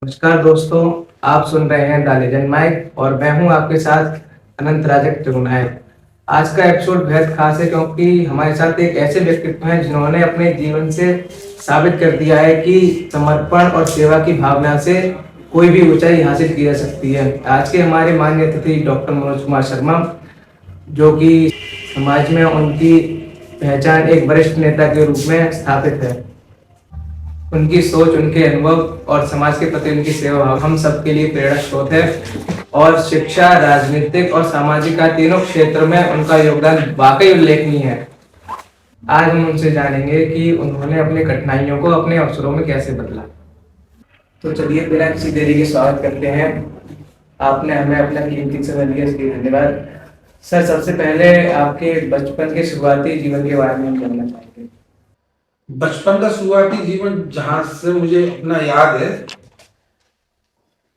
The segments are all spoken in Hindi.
नमस्कार दोस्तों, आप सुन रहे हैं द लेजेंड माइक और मैं हूं आपके साथ अनंत राजक त्रिगुणायत। आज का एपिसोड बेहद खास है क्योंकि हमारे साथ एक ऐसे व्यक्तित्व हैं जिन्होंने अपने जीवन से साबित कर दिया है कि समर्पण और सेवा की भावना से कोई भी ऊंचाई हासिल की जा सकती है। आज के हमारे माननीय अतिथि डॉक्टर मनोज कुमार शर्मा, जो कि समाज में उनकी पहचान एक वरिष्ठ नेता के रूप में स्थापित है। उनकी सोच, उनके अनुभव और समाज के प्रति उनकी सेवा हम सबके लिए प्रेरक स्रोत है और शिक्षा, राजनीतिक और सामाजिक का तीनों क्षेत्र में उनका योगदान वाकई उल्लेखनीय है। आज हम उनसे जानेंगे कि उन्होंने अपनी कठिनाइयों को अपने अवसरों में कैसे बदला। तो चलिए बिना किसी देरी के स्वागत करते हैं। आपने हमें अपना कीमती समय दिया, इसके लिए धन्यवाद। सर, सबसे पहले आपके बचपन के शुरुआती जीवन के बारे में हम जानना चाहेंगे। बचपन का शुरुआती जीवन जहां से मुझे अपना याद है,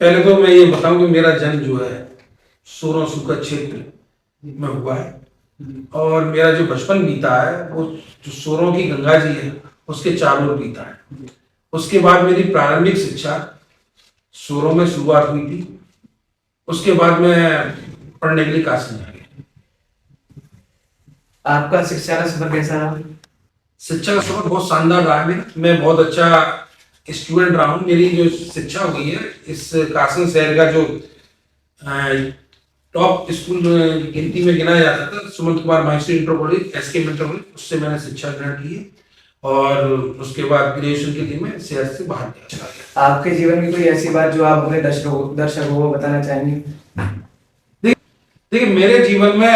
पहले तो मैं ये बताऊं कि मेरा जन्म जो है सोरों सूखा क्षेत्र में हुआ है और मेरा जो बचपन बीता है वो जो सोरों की गंगा जी है उसके चारों ओर बीता है। उसके बाद मेरी प्रारंभिक शिक्षा सोरों में शुरुआत हुई थी। उसके बाद मैं पढ़ने के लिए काशी में आ गया। आपका शिक्षा का सफर कैसा रहा? शिक्षा का सफर बहुत शानदार रहा है। मैं बहुत अच्छा स्टूडेंट रहा हूँ। मेरी जो शिक्षा हुई है इस कासन शहर का जो टॉप स्कूल गिनती में गिना जाता था, Sumant Kumar Maheshwari inter college, SK inter college, उससे मैंने शिक्षा ग्रहण की है और उसके बाद ग्रेजुएशन के लिए मैं शहर से बाहर चला गया। आपके जीवन की कोई ऐसी बात जो आप अपने दर्शकों को बताना चाहेंगे? देखिए, मेरे जीवन में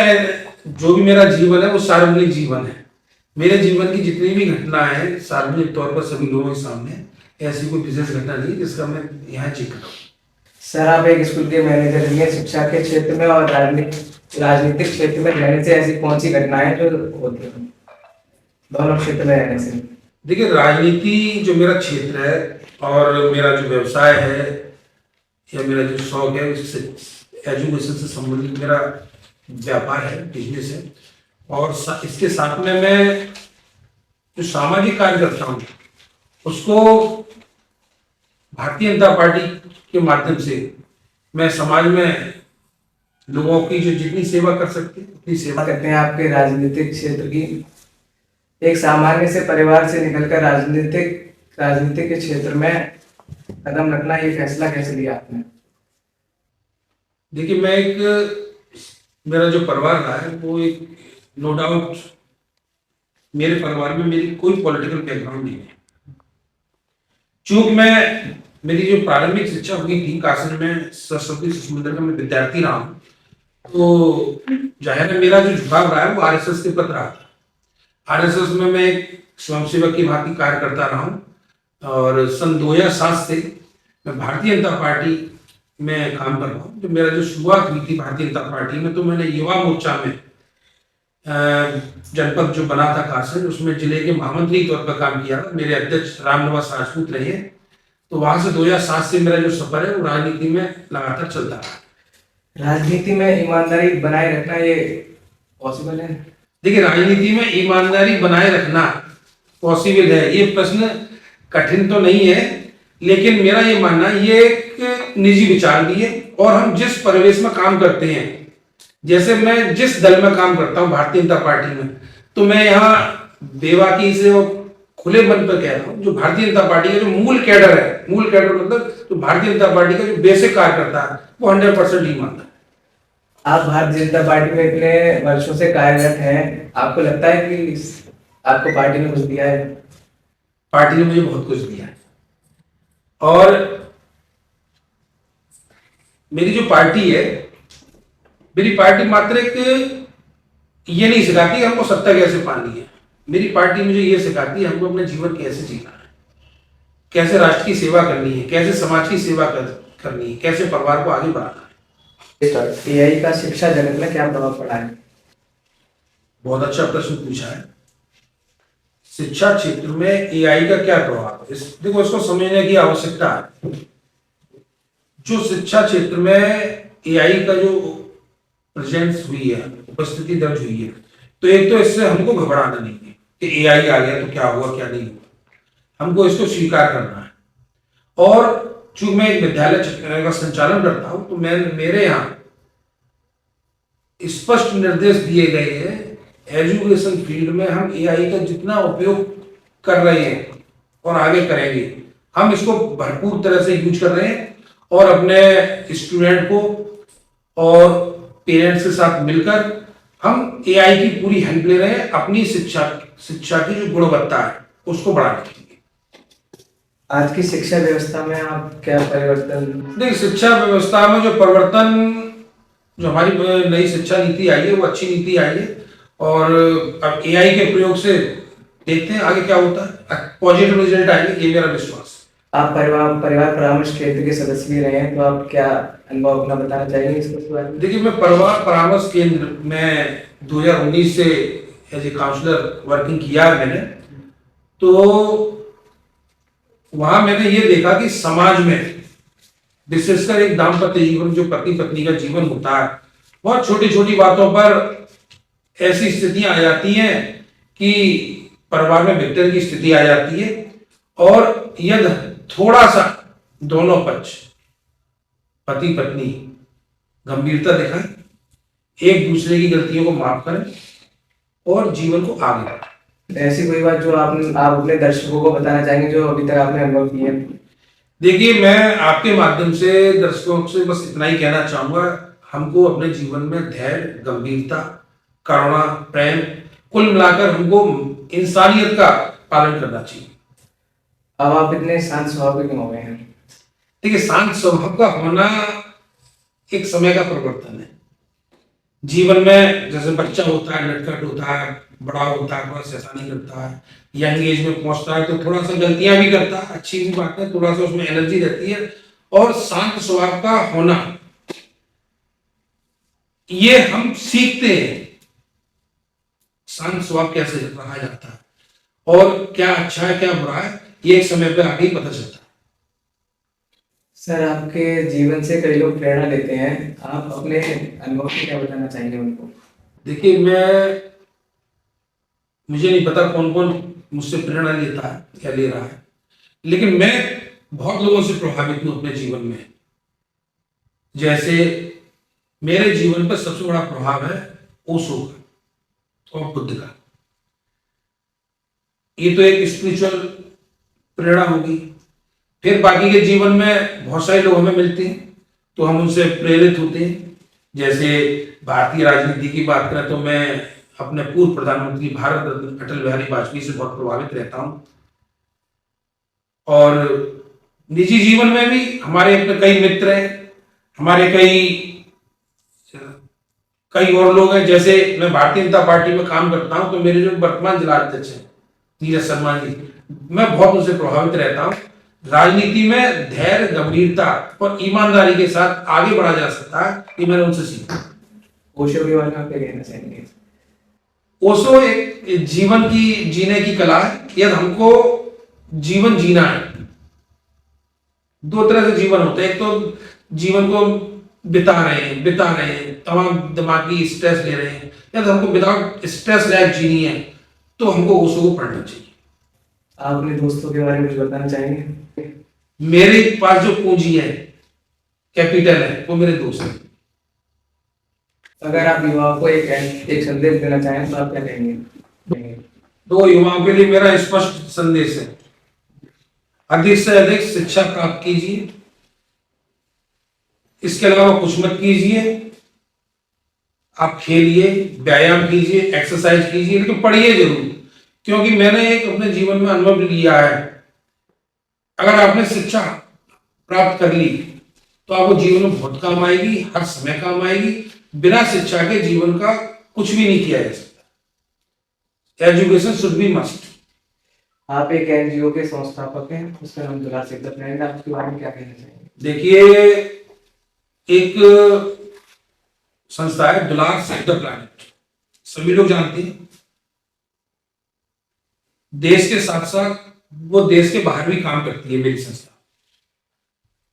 जो भी मेरा जीवन है वो सार्वजनिक जीवन है। मेरे जीवन की जितनी भी घटनाएं हैं सार्वजनिक तौर पर सभी लोगों के सामने, ऐसी कोई विशेष घटना नहीं जिसका मैं यहाँ जिक्र करूँ। सर, आप एक स्कूल के मैनेजर हैं। शिक्षा के क्षेत्र में और राजनीतिक क्षेत्र में रहने से ऐसी कौन सी घटनाएं जो होती हैं दोनों क्षेत्र में रहने से? देखिए, राजनीति जो मेरा क्षेत्र है और मेरा जो व्यवसाय है या मेरा जो शौक है, उससे एजुकेशन से संबंधित मेरा व्यापार है, बिजनेस है और इसके साथ में मैं जो सामाजिक कार्य करता हूँ उसको भारतीय जनता पार्टी के माध्यम से मैं समाज में लोगों की जो जितनी सेवा कर सकते हैं उतनी सेवा करते हैं। आपके राजनीतिक क्षेत्र की एक सामान्य से परिवार से निकलकर राजनीतिक के क्षेत्र में कदम रखना, ये फैसला कैसे लिया आपने? देखिए, मेरा जो परिवार रहा है वो एक नो डाउट, मेरे परिवार में मेरी कोई पॉलिटिकल बैकग्राउंड नहीं है। चूंकि मेरी जो प्रारंभिक शिक्षा हुई थी काशी में, सरस्वती शिशु मंदिर का मैं विद्यार्थी रहा हूँ, तो जाहिर है मेरा जो झुकाव रहा है वो आरएसएस के प्रति रहा था। आरएसएस में मैं एक स्वयंसेवक की भांति कार्य करता रहा हूँ और सन 2007 से मैं भारतीय जनता पार्टी में काम कर रहा हूँ। जो मेरा जो शुरुआत हुई थी भारतीय जनता पार्टी में, तो मैंने युवा मोर्चा में जनपद जो बना था कासन, उसमें जिले के महामंत्री तौर पर काम किया। मेरे अध्यक्ष रामनिवास राजपूत रहे। तो वहां से 2007 से मेरा जो सफर है वो राजनीति में लगातार चलता रहा। राजनीति में ईमानदारी बनाए रखना ये पॉसिबल है? देखिए, राजनीति में ईमानदारी बनाए रखना पॉसिबल है, ये प्रश्न कठिन तो नहीं है, लेकिन मेरा ये मानना ये एक निजी विचार भी है। और हम जिस परिवेश में काम करते हैं, जैसे मैं जिस दल में काम करता हूँ भारतीय जनता पार्टी में, तो मैं यहाँ बेबाकी से और खुले मन पर कह रहा हूँ, जो भारतीय जनता पार्टी का जो मूल कैडर है, मूल कैडर मतलब जो भारतीय जनता पार्टी का जो बेसिक कार्यकर्ता है, वो 100% ईमानदार। आप भारतीय जनता पार्टी में इतने वर्षों से कार्यरत हैं, आपको लगता है कि आपको पार्टी ने कुछ दिया है? पार्टी ने मुझे बहुत कुछ दिया है और मेरी जो पार्टी है, मेरी पार्टी मात्र एक ये नहीं सिखाती हमको सत्ता कैसे पानी है। मेरी पार्टी मुझे ये सिखाती है हमको अपने जीवन कैसे जीना है, कैसे राष्ट्र की सेवा करनी है, कैसे समाज की सेवा करनी है, कैसे परिवार को आगे बढ़ाना है। एआई का शिक्षा जगत में क्या प्रभाव पड़ा है? बहुत अच्छा प्रश्न पूछा है। शिक्षा क्षेत्र में एआई का क्या प्रभाव है, देखो इसको समझने की आवश्यकता है। जो शिक्षा क्षेत्र में एआई का जो प्रेजेंस हुई है, उपस्थिति दर्ज हुई है, तो एक तो इससे हमको घबराना नहीं है कि एआई आ गया तो क्या हुआ क्या नहीं हुआ। हमको इसको स्वीकार करना है और चूंकि मैं एक विद्यालय का संचालन करता हूं, तो मैं मेरे यहाँ स्पष्ट निर्देश दिए गए हैं, एजुकेशन फील्ड में हम एआई का जितना उपयोग कर रहे हैं और आगे करेंगे, हम इसको भरपूर तरह से यूज कर रहे हैं और अपने स्टूडेंट को और पेरेंट्स के साथ मिलकर हम एआई की पूरी हेल्प ले रहे हैं अपनी शिक्षा की जो गुणवत्ता है उसको बढ़ाने के लिए। आज की शिक्षा व्यवस्था में आप क्या परिवर्तन? देखिए, शिक्षा व्यवस्था में जो परिवर्तन, जो हमारी नई शिक्षा नीति आई है वो अच्छी नीति आई है और अब एआई के प्रयोग से देखते हैं आगे क्या होता है, पॉजिटिव रिजल्ट आएंगे, ये मेरा विश्वास है। आप परिवार परामर्श केंद्र के सदस्य भी रहे हैं, तो आप क्या अनुभव अपना बताना चाहेंगे इसके बारे में? देखिए, मैं परिवार परामर्श केंद्र में 2019 से एज ए काउंसलर वर्किंग किया है मैंने, तो वहां मैंने ये देखा कि समाज में विशेषकर एक दाम्पत्य जीवन, जो पति पत्नी का जीवन होता है, बहुत छोटी छोटी बातों पर ऐसी स्थितियां आ जाती हैं कि परिवार में विघटन की स्थिति आ जाती है और यदि थोड़ा सा दोनों पक्ष, पति पत्नी, गंभीरता दिखाएं, एक दूसरे की गलतियों को माफ करें और जीवन को आगे बढ़ाएं। ऐसी कोई बात जो आप अपने दर्शकों को बताना चाहेंगे जो अभी तक आपने अनुभव किया है? देखिए, मैं आपके माध्यम से दर्शकों से बस इतना ही कहना चाहूंगा, हमको अपने जीवन में धैर्य, गंभीरता, करुणा, प्रेम, कुल मिलाकर हमको इंसानियत का पालन करना चाहिए। अब आप इतने शांत स्वभाव के क्यों हो गए हैं? देखिए, शांत स्वभाव का होना एक समय का परिवर्तन है। जीवन में जैसे बच्चा होता है, नटखट होता है, बड़ा होता है, थोड़ा शैतानी करता है, यंग एज में पहुंचता है तो थोड़ा सा गलतियां भी करता है, अच्छी भी बात है, थोड़ा सा उसमें एनर्जी रहती है। और शांत स्वभाव का होना ये हम सीखते हैं, शांत स्वभाव कैसे रखा जाता है और क्या अच्छा है क्या बुरा है, ये एक समय पर आगे ही पता चलता है। सर, आपके जीवन से कई लोग प्रेरणा लेते हैं, आप अपने अनुभव से क्या बताना चाहेंगे उनको? देखिए, मुझे नहीं पता कौन कौन मुझसे प्रेरणा लेता है या ले रहा है, लेकिन मैं बहुत लोगों से प्रभावित हूं अपने जीवन में। जैसे मेरे जीवन पर सबसे बड़ा प्रभाव है ओशो का और बुद्ध का। ये तो एक स्पिरिचुअल प्रेरणा होगी। फिर बाकी के जीवन में बहुत सारे लोग हमें मिलते हैं तो हम उनसे प्रेरित होते हैं। जैसे भारतीय राजनीति की बात करें तो मैं अपने पूर्व प्रधानमंत्री भारत रत्न अटल बिहारी वाजपेयी से बहुत प्रभावित रहता हूं और निजी जीवन में भी हमारे अपने कई मित्र हैं, हमारे कई और लोग हैं। जैसे मैं भारतीय जनता पार्टी में काम करता हूं तो मेरे जो वर्तमान जिलाध्यक्ष हैं नीरज शर्मा जी, मैं बहुत उनसे प्रभावित रहता हूं। राजनीति में धैर्य, गंभीरता और ईमानदारी के साथ आगे बढ़ा जा सकता है, ये मैंने उनसे सीखा। ओशो के बारे में आप क्या कहना चाहेंगे? ओशो एक जीवन की जीने की कला है। यदि हमको जीवन जीना है, दो तरह से जीवन होता है। एक तो जीवन को बिता रहे हैं, तमाम दिमागी स्ट्रेस ले रहे हैं। यदि हमको विदाउट स्ट्रेस लाइफ जीनी है तो हमको ओशो को पढ़ना चाहिए। आप अपने दोस्तों के बारे में कुछ बताना चाहेंगे? मेरे पास जो पूंजी है, कैपिटल है, वो मेरे दोस्त हैं। अगर आप युवाओं को एक संदेश देना चाहें तो आप क्या कहेंगे? तो युवाओं के लिए मेरा स्पष्ट संदेश है, अधिक से अधिक शिक्षा प्राप्त कीजिए, इसके अलावा कुछ मत कीजिए। आप खेलिए, व्यायाम कीजिए, एक्सरसाइज कीजिए, लेकिन पढ़िए जरूर। क्योंकि मैंने एक अपने जीवन में अनुभव लिया है, अगर आपने शिक्षा प्राप्त कर ली तो आपको जीवन में बहुत काम आएगी, हर समय काम आएगी। बिना शिक्षा के जीवन का कुछ भी नहीं किया जा सकता। Education should be must. आप एक एनजीओ के संस्थापक हैं, उसका नाम दुलार सेव द प्लैनेट, आप उसके बारे में क्या कहना चाहेंगे? देखिए, एक संस्था है दुलार सेव द प्लैनेट, सभी लोग जानते हैं। देश के साथ साथ वो देश के बाहर भी काम करती है मेरी संस्था।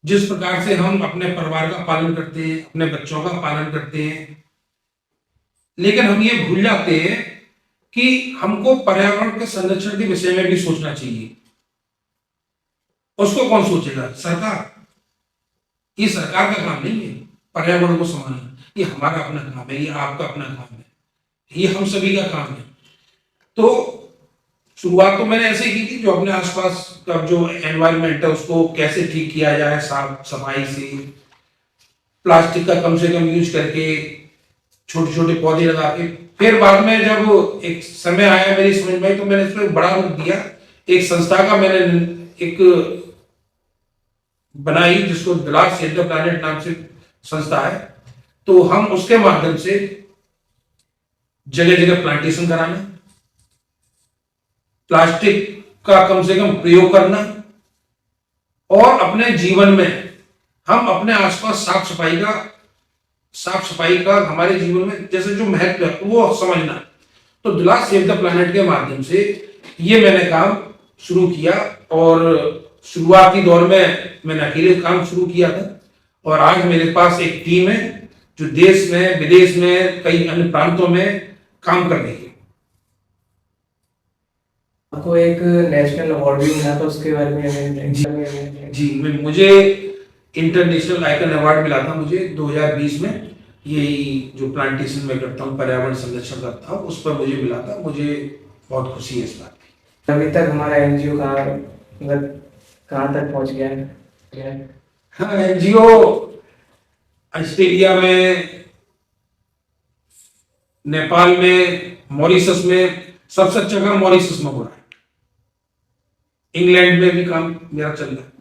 जिस प्रकार से हम अपने परिवार का पालन करते हैं, अपने बच्चों का पालन करते हैं, लेकिन हम ये भूल जाते हैं कि हमको पर्यावरण के संरक्षण के विषय में भी सोचना चाहिए। उसको कौन सोचेगा? सरकार। ये सरकार का काम नहीं है पर्यावरण को संभालना, ये हमारा अपना काम है, ये आपका अपना काम है, ये हम सभी का काम है। तो शुरुआत तो मैंने ऐसे ही की थी, जो अपने आसपास का जो एनवायरनमेंट है उसको कैसे ठीक किया जाए, साफ सफाई से, प्लास्टिक का कम से कम यूज करके, छोटे छोटे पौधे लगा के। फिर बाद में जब एक समय आया मेरी समझ में, तो मैंने इसको एक बड़ा रूप दिया। एक संस्था का मैंने एक बनाई जिसको the last save the planet नाम से संस्था है। तो हम उसके माध्यम से जगह जगह प्लांटेशन कराना, प्लास्टिक का कम से कम प्रयोग करना, और अपने जीवन में हम अपने आसपास साफ सफाई का हमारे जीवन में जैसे जो महत्व है वो समझना। तो the last save the planet के माध्यम से ये मैंने काम शुरू किया, और शुरुआती दौर में मैंने अकेले काम शुरू किया था, और आज मेरे पास एक टीम है जो देश में, विदेश में, कई अन्य प्रांतों में काम कर रही है। आपको एक नेशनल अवार्ड भी मिला था, उसके बारे में जी, मुझे इंटरनेशनल आइकन अवार्ड मिला था मुझे 2020 में। यही जो प्लांटेशन में करता हूँ, पर्यावरण संरक्षण करता हूँ, उस पर मुझे मिला था। मुझे बहुत खुशी है इस बात की। अभी तक हमारा एनजीओ कहाँ तक पहुँच गया है? हाँ, एनजीओ ऑस्ट्रेलिया में, नेपाल में, मॉरिशस में, सबसे अच्छा काम मॉरिशस में हो रहा है। इंग्लैंड में भी काम मेरा चल रहा है।